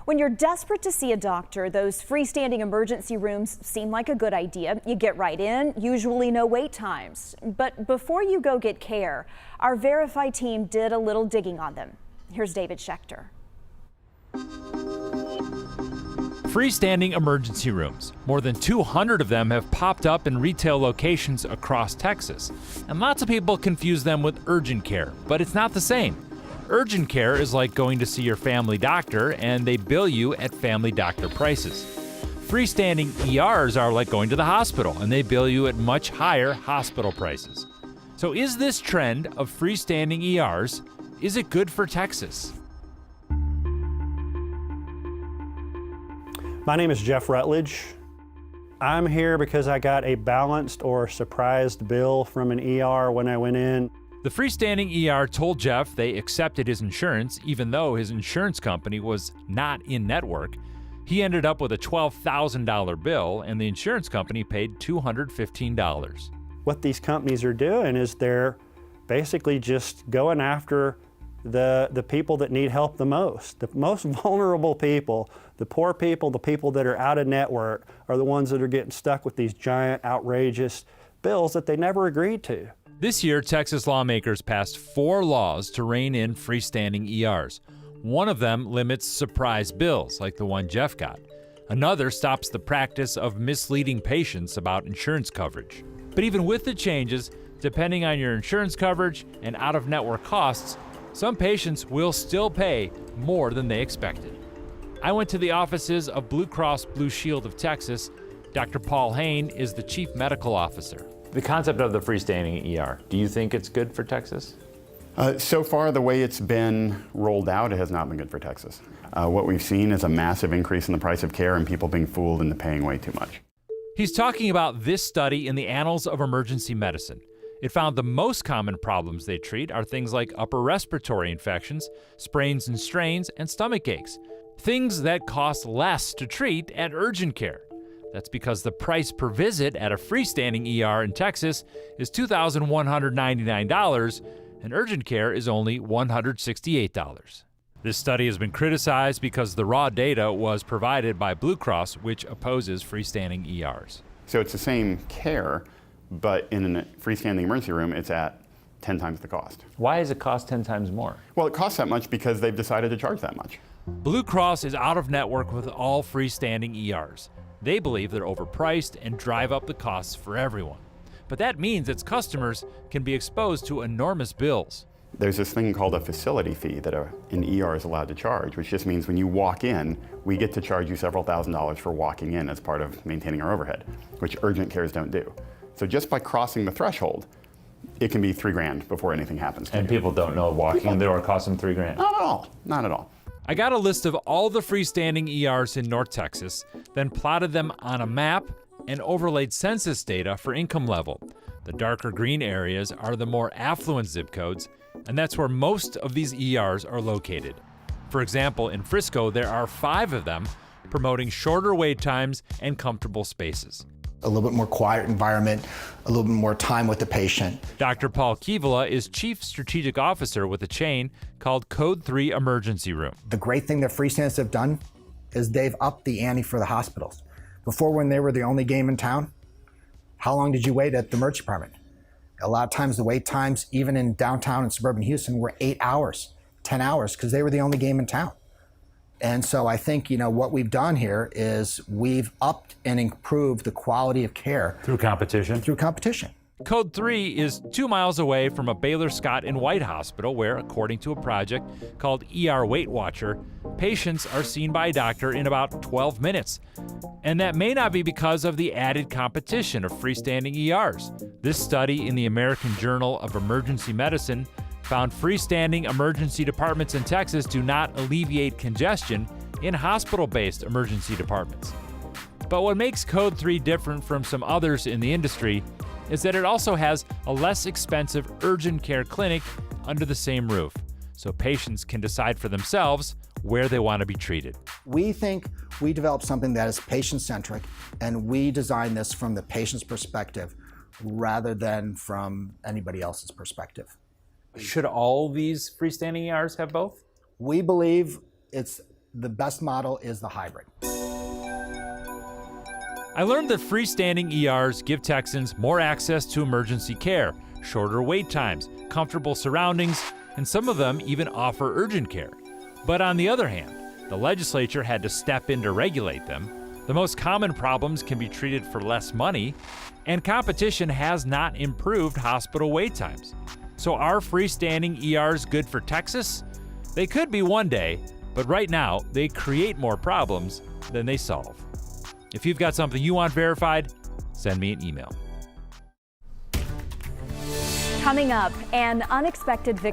When you're desperate to see a doctor, those freestanding emergency rooms seem like a good idea. You get right in, usually no wait times. But before you go get care, our Verify team did a little digging on them. Here's David Schechter. Freestanding emergency rooms. More than 200 of them have popped up in retail locations across Texas. And lots of people confuse them with urgent care, but it's not the same. Urgent care is like going to see your family doctor, and they bill you at family doctor prices. Freestanding ERs are like going to the hospital, and they bill you at much higher hospital prices. So is this trend of freestanding ERs, is it good for Texas? My name is Jeff Rutledge. I'm here because I got a balanced or surprised bill from an ER when I went in. The freestanding ER told Jeff they accepted his insurance even though his insurance company was not in network. He ended up with a $12,000 bill and the insurance company paid $215. What these companies are doing is they're basically just going after the people that need help the most vulnerable people, the poor people, the people that are out of network are the ones that are getting stuck with these giant, outrageous bills that they never agreed to. This year, Texas lawmakers passed 4 laws to rein in freestanding ERs. One of them limits surprise bills, like the one Jeff got. Another stops the practice of misleading patients about insurance coverage. But even with the changes, depending on your insurance coverage and out-of-network costs, some patients will still pay more than they expected. I went to the offices of Blue Cross Blue Shield of Texas. Dr. Paul Hain is the chief medical officer. The concept of the freestanding ER, do you think it's good for Texas? So far, the way it's been rolled out, it has not been good for Texas. What we've seen is a massive increase in the price of care and people being fooled into paying way too much. He's talking about this study in the Annals of Emergency Medicine. It found the most common problems they treat are things like upper respiratory infections, sprains and strains, and stomach aches. Things that cost less to treat at urgent care. That's because the price per visit at a freestanding ER in Texas is $2,199, and urgent care is only $168. This study has been criticized because the raw data was provided by Blue Cross, which opposes freestanding ERs. So it's the same care, but in a freestanding emergency room, it's at 10 times the cost. Why does it cost 10 times more? Well, it costs that much because they've decided to charge that much. Blue Cross is out of network with all freestanding ERs. They believe they're overpriced and drive up the costs for everyone. But that means its customers can be exposed to enormous bills. There's this thing called a facility fee that an ER is allowed to charge, which just means when you walk in, we get to charge you several $1,000s for walking in as part of maintaining our overhead, which urgent cares don't do. So just by crossing the threshold, it can be $3,000 before anything happens to you. And people don't know walking in the door costs them $3,000. Not at all, not at all. I got a list of all the freestanding ERs in North Texas, then plotted them on a map and overlaid census data for income level. The darker green areas are the more affluent zip codes, and that's where most of these ERs are located. For example, in Frisco, there are 5 of them promoting shorter wait times and comfortable spaces. A little bit more quiet environment, a little bit more time with the patient. Dr. Paul Kivala is Chief Strategic Officer with a chain called Code 3 Emergency Room. The great thing that freestands have done is they've upped the ante for the hospitals. Before, when they were the only game in town, how long did you wait at the emergency department? A lot of times the wait times, even in downtown and suburban Houston, were 8 hours, 10 hours, because they were the only game in town. And so I think, what we've done here is we've upped and improved the quality of care. Through competition? Through competition. Code 3 is 2 miles away from a Baylor Scott and White hospital where, according to a project called ER Weight Watcher, patients are seen by a doctor in about 12 minutes. And that may not be because of the added competition of freestanding ERs. This study in the American Journal of Emergency Medicine found freestanding emergency departments in Texas do not alleviate congestion in hospital-based emergency departments. But what makes Code 3 different from some others in the industry is that it also has a less expensive urgent care clinic under the same roof, so patients can decide for themselves where they want to be treated. We think we developed something that is patient-centric, and we designed this from the patient's perspective rather than from anybody else's perspective. Should all these freestanding ERs have both? We believe it's the best model is the hybrid. I learned that freestanding ERs give Texans more access to emergency care, shorter wait times, comfortable surroundings, and some of them even offer urgent care. But on the other hand, the legislature had to step in to regulate them. The most common problems can be treated for less money, and competition has not improved hospital wait times. So are freestanding ERs good for Texas? They could be one day, but right now they create more problems than they solve. If you've got something you want verified, send me an email. Coming up, an unexpected victory.